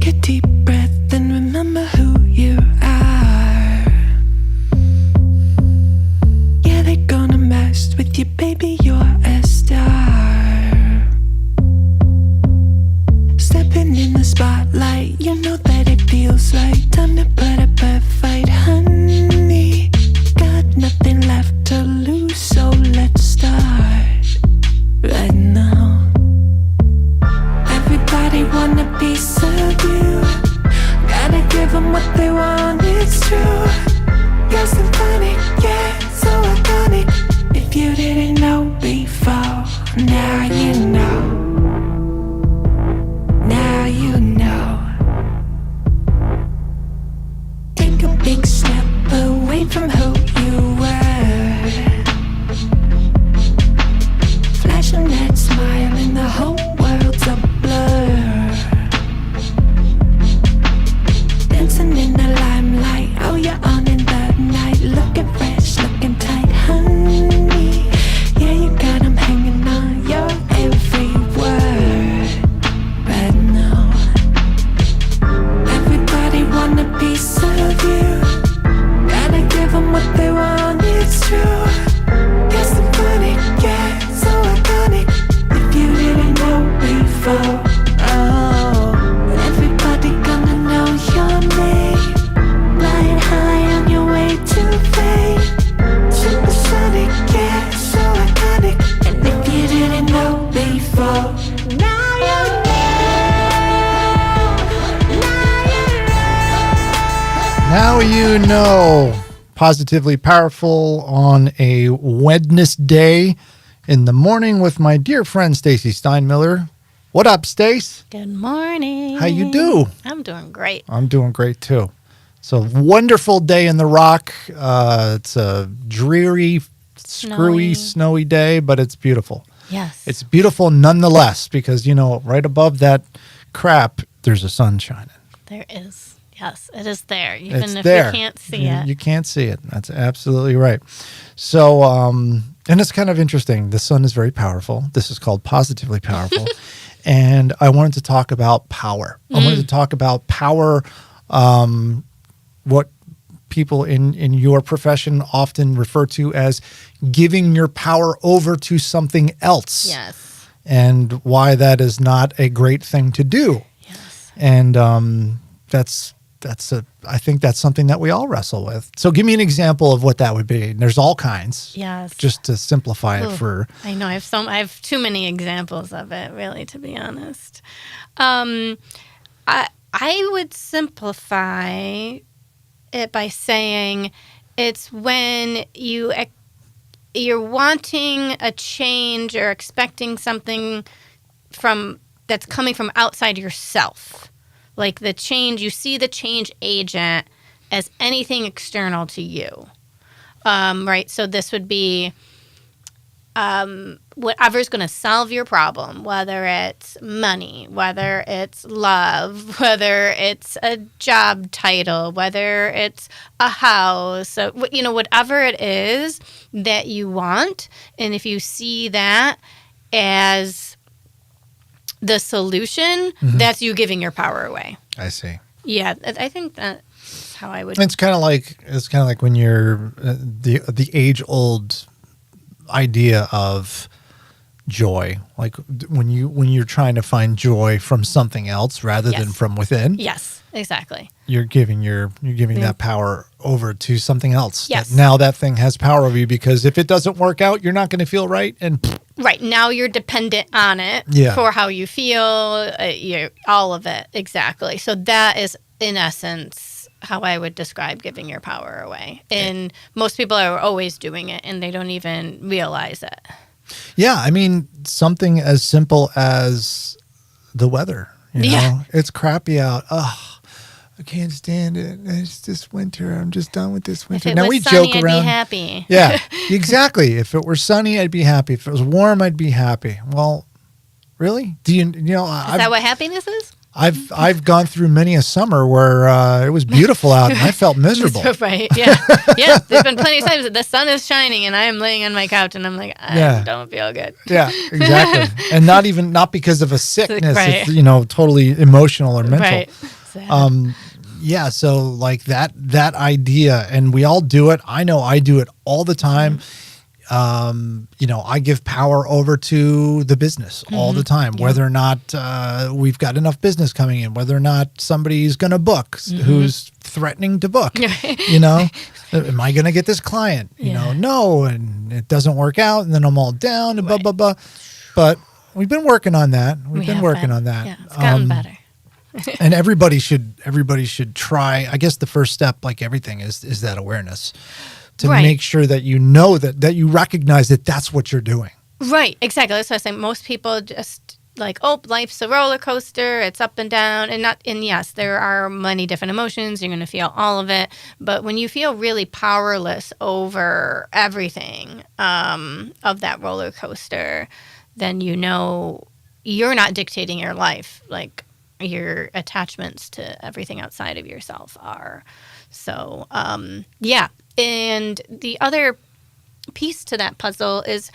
a deep breath and remember who you are. Yeah, they're gonna mess with you, baby, you're a star. Stepping in the spotlight, you know that it feels right. Time to put up a fight, honey. Got nothing left to lose, so let's start right now. Everybody want a piece of you. Gotta give them what they want, it's true. You're symphonic, yeah, so iconic. If you didn't know before, now you know. Now you know. Take a big step away from who you were. Flashing that smile and the whole world's a blur. Dancing in the limelight, oh you're on in the night. Looking fresh, looking tight, honey. Yeah, you got 'em hanging on your every word right now. Everybody want a piece of you. Gotta give 'em what they want, it's true. You're symphonic, yeah, so iconic. If you didn't know before, oh, everybody gonna know your name. Flying high on your way to fame. Supersonic, yeah, so iconic. And if you didn't know before, now you know. Now you know. Positively Powerful on a Wednesday in the morning with my dear friend Stacey Steinmiller. What up, Stace? Good morning. How you do? I'm doing great. I'm doing great too. It's a wonderful day in the Rock. It's a dreary, screwy, snowy day, but it's beautiful. Yes. It's beautiful nonetheless because, you know, right above that crap, there's a sun shining. There is. Yes, it is there. Even It's if there. you can't see it. You can't see it. That's absolutely right. So, and it's kind of interesting. The sun is very powerful. This is called Positively Powerful. And I wanted to talk about power. I wanted to talk about power, what people in your profession often refer to as giving your power over to something else. Yes. And why that is not a great thing to do. Yes. And I think that's something that we all wrestle with. So give me an example of what that would be. There's all kinds. Yes. Just to simplify it for. I know. I have too many examples of it, really, to be honest. I would simplify it by saying it's when you're wanting a change or expecting something that's coming from outside yourself. Like the change, you see the change agent as anything external to you, right? So this would be whatever's going to solve your problem, whether it's money, whether it's love, whether it's a job title, whether it's a house, whatever it is that you want. And if you see that as the solution, that's you giving your power away. I see. Yeah, I think that's how I would. It's kind of like when you're the age-old idea of joy, like when you're trying to find joy from something else rather than from within. Yes, exactly. You're giving that power over to something else. Yes. Now that thing has power over you because if it doesn't work out, you're not going to feel right. And right now you're dependent on it for how you feel, all of it. Exactly. So that is, in essence, how I would describe giving your power away. And most people are always doing it and they don't even realize it. Yeah, I mean, something as simple as the weather. You know, it's crappy out. Oh, I can't stand it. It's this winter. I'm just done with this winter. If it was sunny, I'd be happy. Yeah, exactly. If it were sunny, I'd be happy. If it was warm, I'd be happy. Well, really? Do you know? Is that what happiness is? I've gone through many a summer where it was beautiful out and I felt miserable. Right. Yeah. Yeah. There's been plenty of times that the sun is shining and I am laying on my couch and I'm like, I don't feel good. Yeah, exactly. And not because of a sickness, Right. it's, totally emotional or mental. Right. Sad. Yeah, so like that idea, and we all do it. I know I do it all the time. I give power over to the business all the time, whether or not we've got enough business coming in, whether or not somebody's going to book who's threatening to book, am I going to get this client? No, and it doesn't work out, and then I'm all down and blah, blah, blah. But we've been working on that. We've been working on that. Yeah, it's gotten better. And everybody should try. I guess the first step, like everything, is that awareness to make sure that you know that you recognize that that's what you're doing. Right, exactly. That's what I say. Most people just like, oh, life's a roller coaster. It's up and down, and yes, there are many different emotions. You're going to feel all of it, but when you feel really powerless over everything of that roller coaster, then you're not dictating your life. Like your attachments to everything outside of yourself are. So, yeah. And the other piece to that puzzle is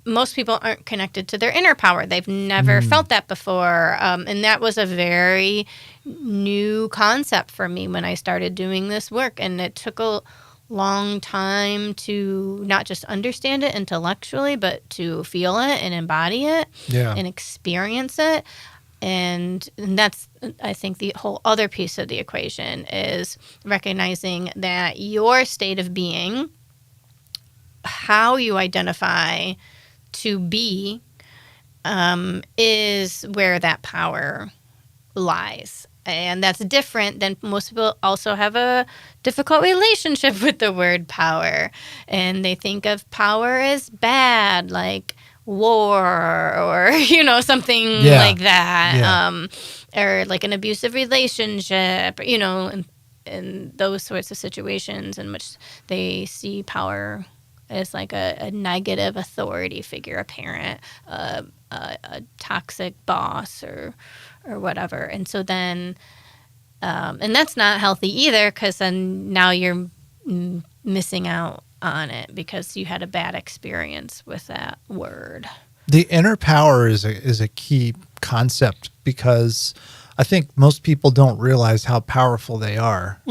most people aren't connected to their inner power. They've never felt that before. And that was a very new concept for me when I started doing this work. And it took a long time to not just understand it intellectually, but to feel it and embody it and experience it. And that's, I think, the whole other piece of the equation is recognizing that your state of being, how you identify to be, is where that power lies. And that's different than most people also have a difficult relationship with the word power. And they think of power as bad, like war or something like that, or like an abusive relationship, and those sorts of situations in which they see power as like a negative authority figure, a parent, a toxic boss, or whatever. And so then and that's not healthy either, because then now you're missing out on it because you had a bad experience with that word. The inner power is a key concept because I think most people don't realize how powerful they are.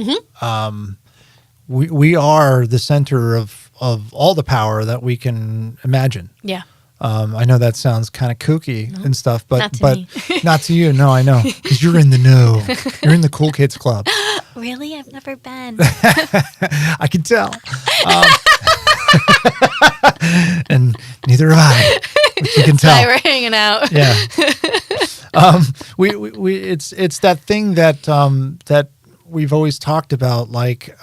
We are the center of all the power that we can imagine. Yeah. I know that sounds kind of kooky and stuff, but Not to me. not to you. No, I know, because you're in the know. You're in the cool kids club. Really? I've never been. I can tell. And neither have I, which you can tell. That's why we're hanging out. Yeah. It's that thing that we've always talked about, like,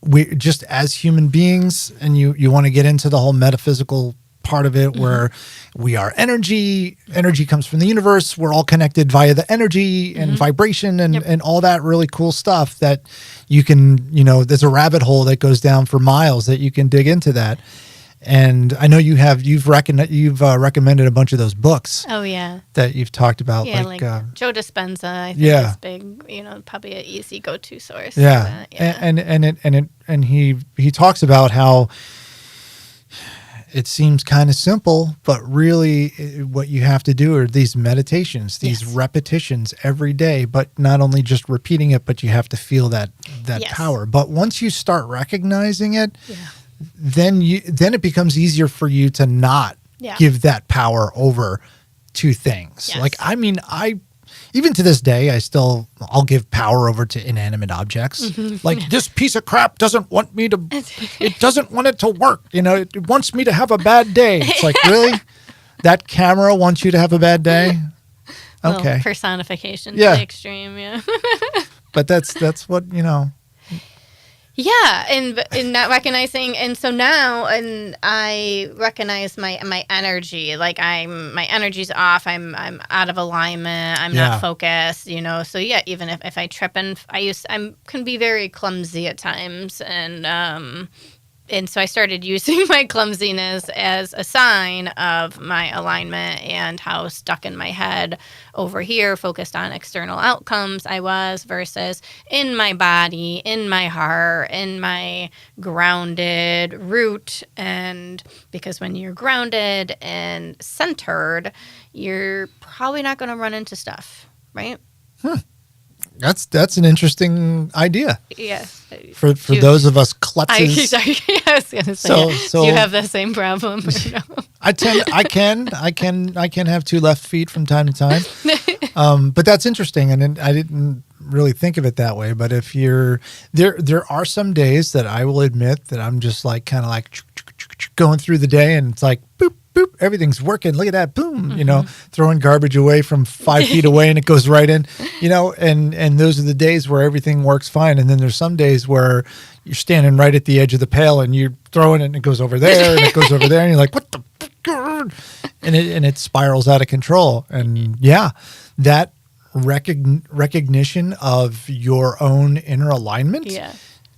we just as human beings, and you want to get into the whole metaphysical part of it, where we are energy comes from the universe, we're all connected via the energy and vibration and all that really cool stuff that you can, there's a rabbit hole that goes down for miles that you can dig into that. And I know you've recommended a bunch of those books. Oh yeah, that you've talked about, yeah, like Joe Dispenza. I think is big. Probably an easy go-to source. Yeah, for that. And he talks about how it seems kind of simple, but really what you have to do are these meditations, these repetitions every day. But not only just repeating it, but you have to feel that power. But once you start recognizing it. Yeah. Then it becomes easier for you to not give that power over to things. Yes. Like, I mean, even to this day, I'll give power over to inanimate objects. Like, this piece of crap doesn't want me to, it doesn't want it to work. It wants me to have a bad day. It's like, really? That camera wants you to have a bad day? Okay. Personification to the extreme, yeah. But that's what, Yeah, and not recognizing, and so now, and I recognize my energy, like my energy's off, I'm out of alignment, I'm not focused, So yeah, even if I trip and I can be very clumsy at times, and and so I started using my clumsiness as a sign of my alignment and how stuck in my head over here, focused on external outcomes I was versus in my body, in my heart, in my grounded root. And because when you're grounded and centered, you're probably not going to run into stuff, right? That's an interesting idea. Yeah. For those of us klutzes. I was gonna say, So do you have the same problem? I can have two left feet from time to time. But that's interesting, and I didn't really think of it that way. But if you're there are some days that I will admit that I'm just like kind of like going through the day, and it's like boop boop, everything's working. Look at that, boom! You know, throwing garbage away from 5 feet away, and it goes right in. You know, and those are the days where everything works fine. And then there's some days where you're standing right at the edge of the pail, and you're throwing it, and it goes over there, and it goes over there, and you're like, what the. And it spirals out of control. And yeah, that recognition of your own inner alignment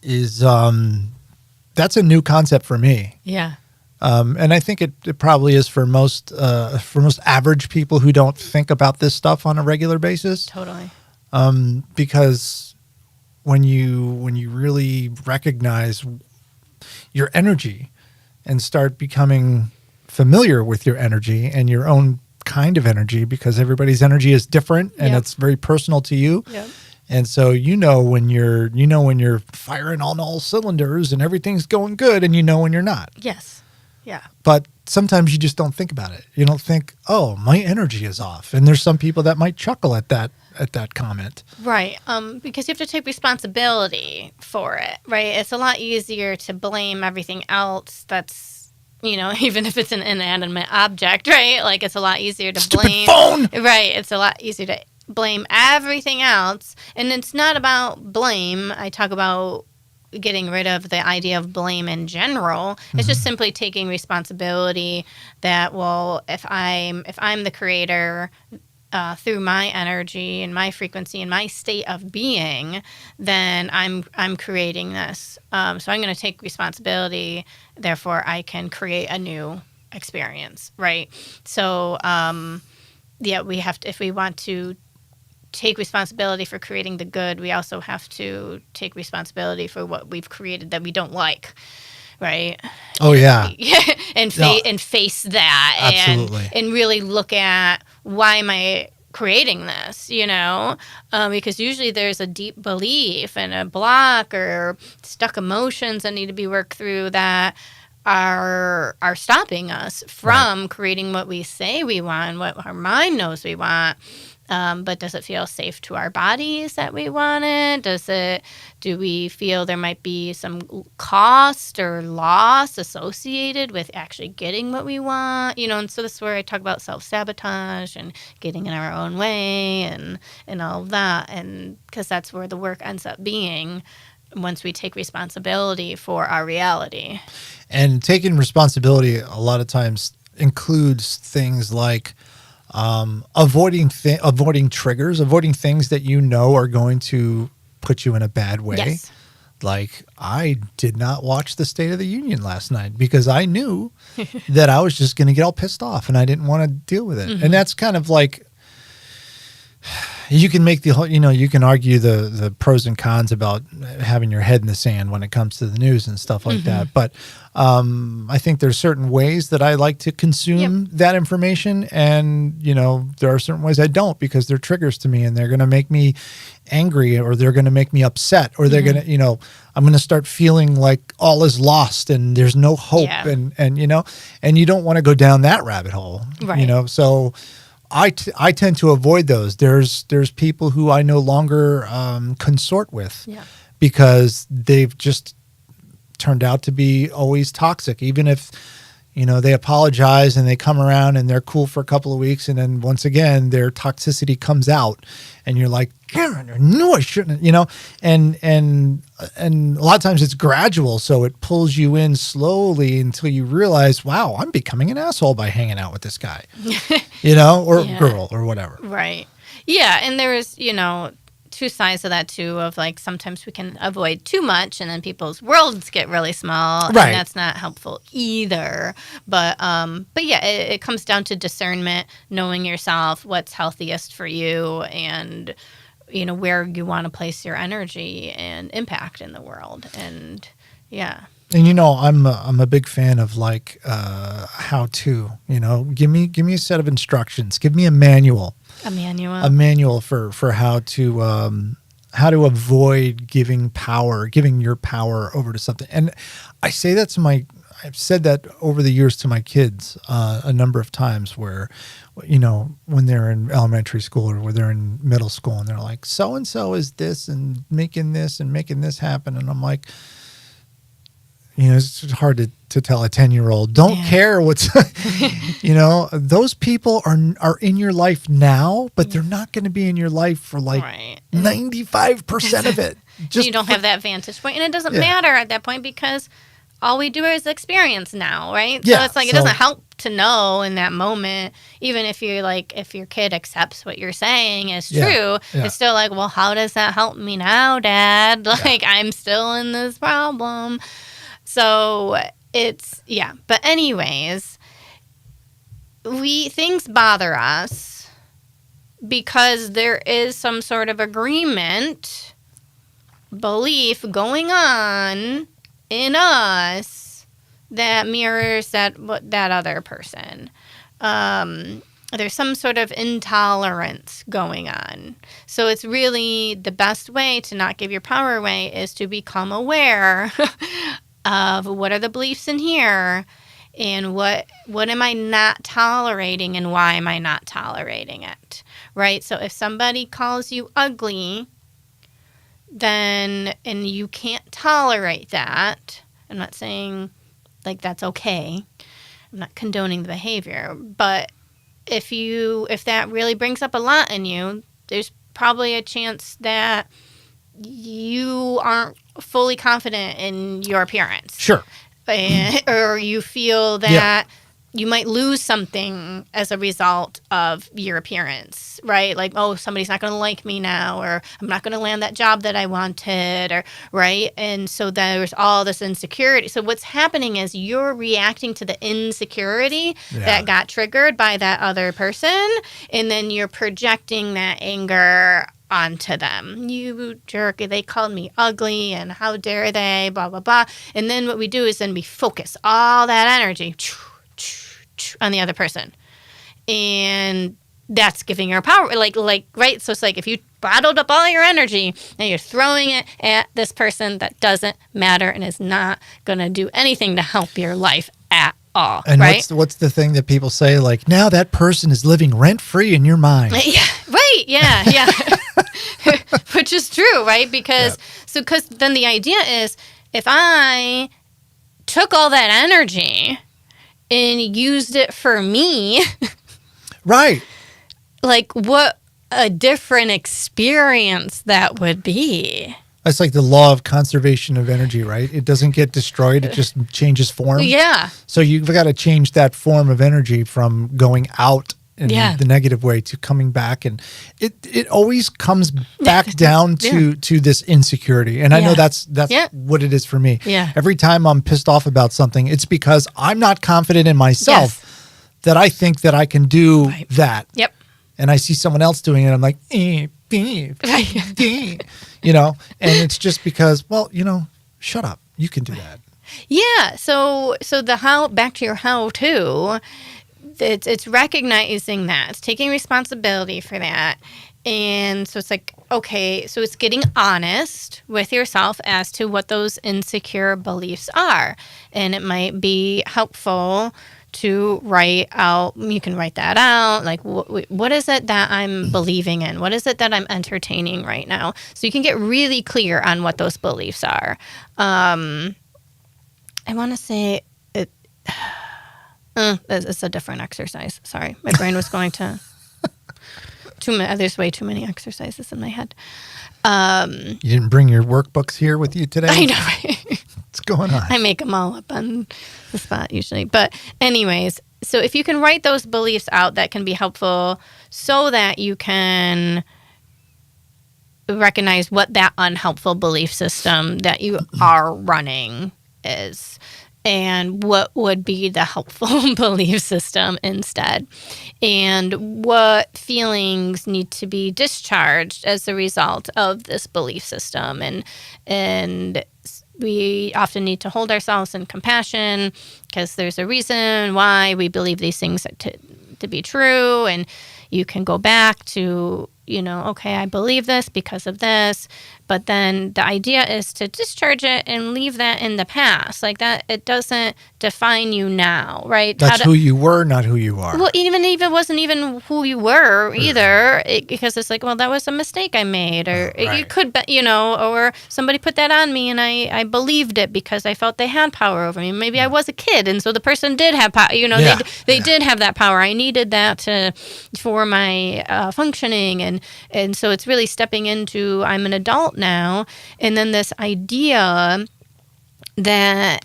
is that's a new concept for me. Yeah. And I think it probably is for most average people who don't think about this stuff on a regular basis. Totally. Because when you really recognize your energy and start becoming familiar with your energy and your own kind of energy, because everybody's energy is different and it's very personal to you. Yep. And so when you're firing on all cylinders and everything's going good, and when you're not. Yes. Yeah. But sometimes you just don't think about it. You don't think, "Oh, my energy is off." And there's some people that might chuckle at that comment. Right. Because you have to take responsibility for it, right? It's a lot easier to blame everything else that's, even if it's an inanimate object, right? Like, it's a lot easier to blame. Phone! Right. It's a lot easier to blame everything else. And it's not about blame. I talk about getting rid of the idea of blame in general. It's just simply taking responsibility that, well, if I'm the creator through my energy and my frequency and my state of being, then I'm creating this. So I'm going to take responsibility. Therefore, I can create a new experience, right? So, we have to, if we want to take responsibility for creating the good, we also have to take responsibility for what we've created that we don't like, right? Oh yeah. and face that. Absolutely. And really look at, why am I creating this, because usually there's a deep belief and a block or stuck emotions that need to be worked through that are stopping us from creating what we say we want, what our mind knows we want. But does it feel safe to our bodies that we want it? Do we feel there might be some cost or loss associated with actually getting what we want? And so this is where I talk about self-sabotage and getting in our own way and all of that. And because that's where the work ends up being once we take responsibility for our reality. And taking responsibility a lot of times includes things like avoiding triggers, avoiding things that are going to put you in a bad way. Yes. Like, I did not watch the State of the Union last night because I knew that I was just going to get all pissed off and I didn't want to deal with it. And that's kind of like, you can make the whole, you can argue the pros and cons about having your head in the sand when it comes to the news and stuff like that. But I think there's certain ways that I like to consume that information. And, there are certain ways I don't, because they're triggers to me and they're going to make me angry, or they're going to make me upset, or they're going to, I'm going to start feeling like all is lost and there's no hope. And you don't want to go down that rabbit hole, so I tend to avoid those. There's people who I no longer consort with because they've just turned out to be always toxic. Even if, they apologize and they come around and they're cool for a couple of weeks, and then once again their toxicity comes out, and you're like, Karen, I knew I shouldn't, and a lot of times it's gradual, so it pulls you in slowly until you realize, wow, I'm becoming an asshole by hanging out with this guy, or girl or whatever. Right. Yeah, and there is, two sides of that too, of like sometimes we can avoid too much and then people's worlds get really small, Right. and that's not helpful either. But yeah, it comes down to discernment, knowing yourself, what's healthiest for you, and where you want to place your energy and impact in the world. And yeah. And I'm a big fan of like how to, give me a set of instructions, give me a manual for how to avoid giving your power over to something. And I say that I've said that over the years to my kids a number of times where, when they're in elementary school or when they're in middle school and they're like, so-and-so is this and making this happen. And I'm like, it's hard to tell a 10-year-old, don't care what's, those people are in your life now, but they're not going to be in your life for like 95% of it. Just you don't have that vantage point, and it doesn't matter at that point because all we do is experience now, right? Yeah, so it's like it doesn't help to know in that moment, even if your kid accepts what you're saying is true, it's still like, well, how does that help me now, Dad? Like I'm still in this problem. So it's, but anyways, things bother us because there is some sort of agreement, belief going on in us that mirrors that other person. There's some sort of intolerance going on. So it's really the best way to not give your power away is to become aware of what are the beliefs in here and what am I not tolerating and why am I not tolerating it, right? So if somebody calls you ugly, then, and you can't tolerate that, I'm not saying like that's okay, I'm not condoning the behavior, but if that really brings up a lot in you, there's probably a chance that you aren't fully confident in your appearance. Sure. Or you feel that you might lose something as a result of your appearance, right? Like, oh, somebody's not going to like me now, or I'm not going to land that job that I wanted, or right? And so there's all this insecurity. So what's happening is you're reacting to the insecurity that got triggered by that other person, and then you're projecting that anger onto them. You jerk, they called me ugly and how dare they, blah, blah, blah. And then what we do is then we focus all that energy on the other person. And that's giving her power. Like, right? So it's like if you bottled up all your energy and you're throwing it at this person that doesn't matter and is not going to do anything to help your life at all. And right? what's the thing that people say? Like, now that person is living rent-free in your mind. Yeah, right. Yeah. Which is true, right? Because then the idea is if I took all that energy and used it for me, right? Like what a different experience that would be. It's like the law of conservation of energy, right? It doesn't get destroyed; it just changes form. Yeah. So you've got to change that form of energy from going out in the negative way to coming back, and it always comes back down to this insecurity. And I know that's what it is for me. Yeah. Every time I'm pissed off about something, it's because I'm not confident in myself that I think that I can do that. Yep. And I see someone else doing it, I'm like, and it's just because, shut up, you can do that. Yeah. So the how, back to your how to. It's recognizing that. It's taking responsibility for that. And so it's like, okay, so it's getting honest with yourself as to what those insecure beliefs are. And it might be helpful to write out, you can write that out, like what is it that I'm believing in? What is it that I'm entertaining right now? So you can get really clear on what those beliefs are. I want to say it... it's a different exercise. Sorry. My brain was going to... There's way too many exercises in my head. You didn't bring your workbooks here with you today? I know, right? What's going on? I make them all up on the spot usually. But anyways, so if you can write those beliefs out, that can be helpful so that you can recognize what that unhelpful belief system that you are running is, and what would be the helpful belief system instead, and what feelings need to be discharged as a result of this belief system. And we often need to hold ourselves in compassion because there's a reason why we believe these things to be true. And you can go back to, okay, I believe this because of this. But then the idea is to discharge it and leave that in the past. Like that, it doesn't define you now, right? That's who you were, not who you are. Well, even if it wasn't even who you were either, because it's like, well, that was a mistake I made, or Right. you could, or somebody put that on me and I believed it because I felt they had power over me. Maybe I was a kid, and so the person did have power. They did have that power. I needed that for my functioning, and so it's really stepping into I'm an adult now, and then this idea that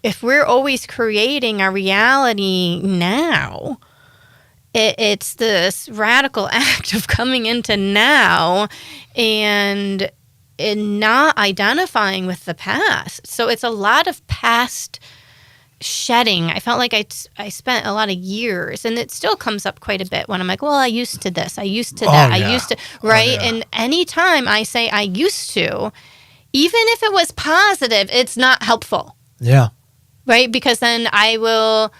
if we're always creating our reality now, it's this radical act of coming into now and not identifying with the past. So it's a lot of past shedding. I felt like I spent a lot of years, and it still comes up quite a bit when I'm like, well, I used to this, I used to that, yeah. I used to, right? Oh, yeah. And anytime I say I used to, even if it was positive, it's not helpful. Yeah. Right? Because then I will,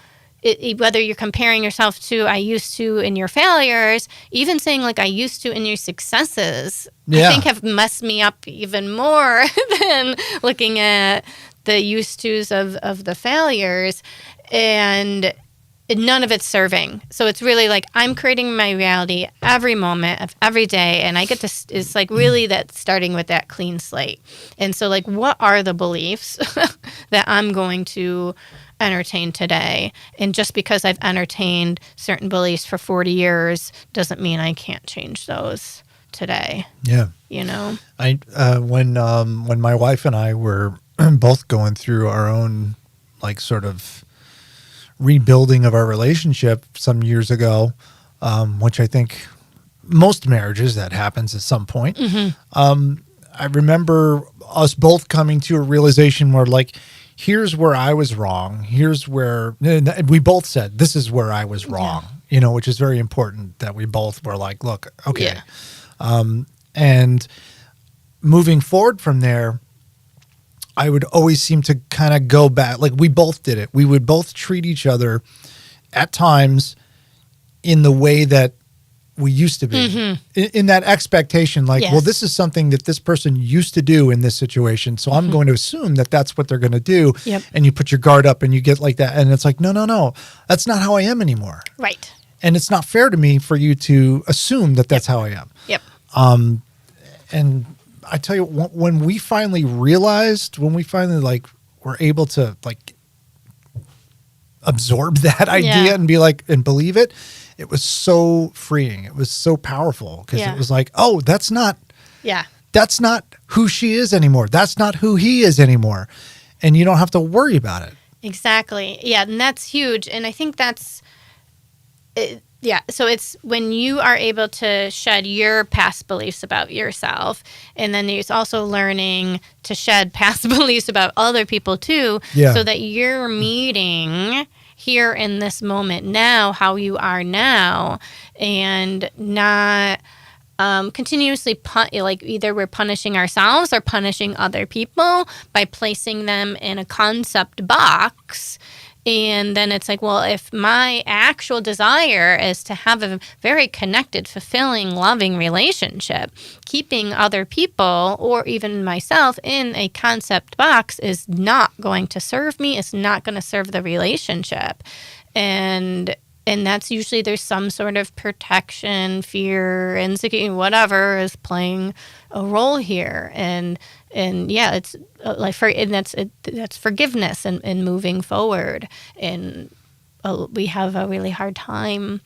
whether you're comparing yourself to I used to in your failures, even saying like I used to in your successes, Yeah. I think have messed me up even more than looking at the used tos of the failures. And none of it's serving. So it's really like I'm creating my reality every moment of every day, and I get to, it's like really that starting with that clean slate. And so like, what are the beliefs that I'm going to entertain today? And just because I've entertained certain beliefs for 40 years doesn't mean I can't change those today. Yeah. I when my wife and I were both going through our own like sort of rebuilding of our relationship some years ago, which I think most marriages that happens at some point. I remember us both coming to a realization where like, here's where I was wrong. Here's where we both said, this is where I was wrong, which is very important that we both were like, look, okay. And moving forward from there, I would always seem to kind of go back. Like we both did it. We would both treat each other at times in the way that we used to be, in that expectation, like, well, this is something that this person used to do in this situation. So I'm going to assume that that's what they're going to do. Yep. And you put your guard up and you get like that. And it's like, no, that's not how I am anymore. Right. And it's not fair to me for you to assume that that's how I am. Yep. And I tell you, when we finally like were able to like absorb that idea and be like, and believe it, it was so freeing. It was so powerful because it was like, oh, that's not who she is anymore. That's not who he is anymore. And you don't have to worry about it. Exactly. Yeah. And that's huge. And I think that's, so it's when you are able to shed your past beliefs about yourself, and then there's also learning to shed past beliefs about other people too, so that you're meeting here in this moment now, how you are now, and not continuously like either we're punishing ourselves or punishing other people by placing them in a concept box. And then it's like, well, if my actual desire is to have a very connected, fulfilling, loving relationship, keeping other people or even myself in a concept box is not going to serve me. It's not going to serve the relationship. And that's usually there's some sort of protection, fear, insecurity, whatever is playing a role here. And it's like that's forgiveness and moving forward. And we have a really hard time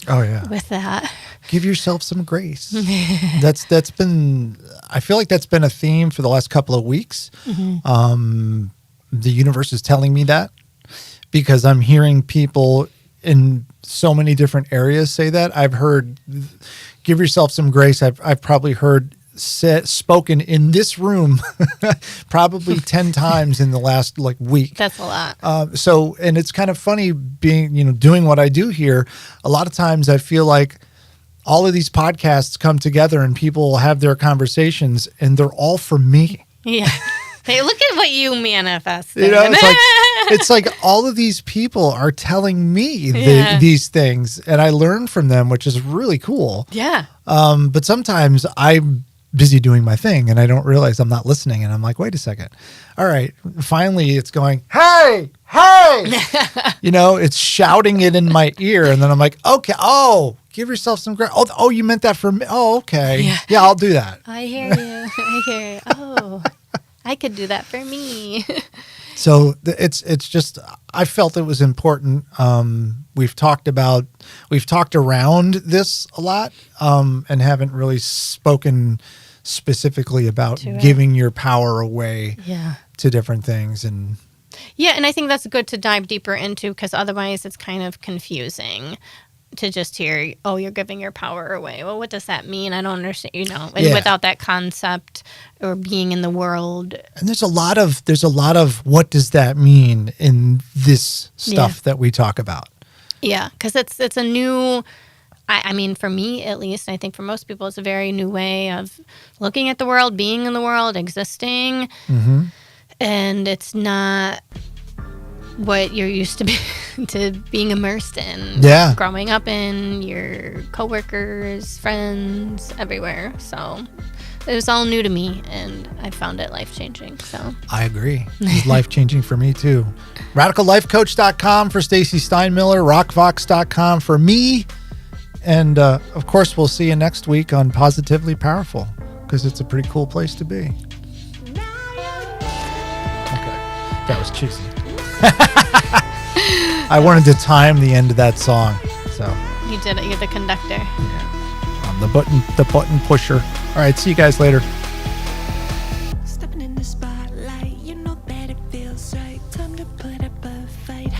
with that. Give yourself some grace. That's been, I feel like that's been a theme for the last couple of weeks. The universe is telling me that because I'm hearing people in so many different areas say that. I've heard give yourself some grace. I've probably heard spoken in this room probably 10 times in the last like week. That's a lot. And it's kind of funny being, doing what I do here. A lot of times I feel like all of these podcasts come together and people have their conversations and they're all for me. Yeah. Hey, look at what you manifested. It's like all of these people are telling me these things and I learn from them, which is really cool. Yeah. But sometimes I'm busy doing my thing and I don't realize I'm not listening. And I'm like, wait a second. All right. Finally, it's going, hey, it's shouting it in my ear. And then I'm like, okay. Oh, give yourself some credit. Oh, you meant that for me. Oh, okay. Yeah, I'll do that. I hear you. Oh, I could do that for me. So it's just, I felt it was important. We've talked around this a lot, and haven't really spoken specifically about giving your power away to different things. And I think that's good to dive deeper into, because otherwise it's kind of confusing to just hear, oh, you're giving your power away. Well, what does that mean? I don't understand, without that concept or being in the world. And there's a lot of what does that mean in this stuff that we talk about. Yeah, because it's a new, I mean, for me at least, I think for most people, it's a very new way of looking at the world, being in the world, existing. Mm-hmm. And it's not what you're used to being immersed in. Yeah. Growing up in, your coworkers, friends, everywhere. So it was all new to me, and I found it life-changing. So I agree. It's life-changing for me, too. RadicalLifeCoach.com for Stacey Steinmiller, RockVox.com for me. And, of course, we'll see you next week on Positively Powerful, because it's a pretty cool place to be. Okay. That was cheesy. I wanted to time the end of that song. So you did it. You're the conductor. Yeah. I'm the button pusher. All right. See you guys later.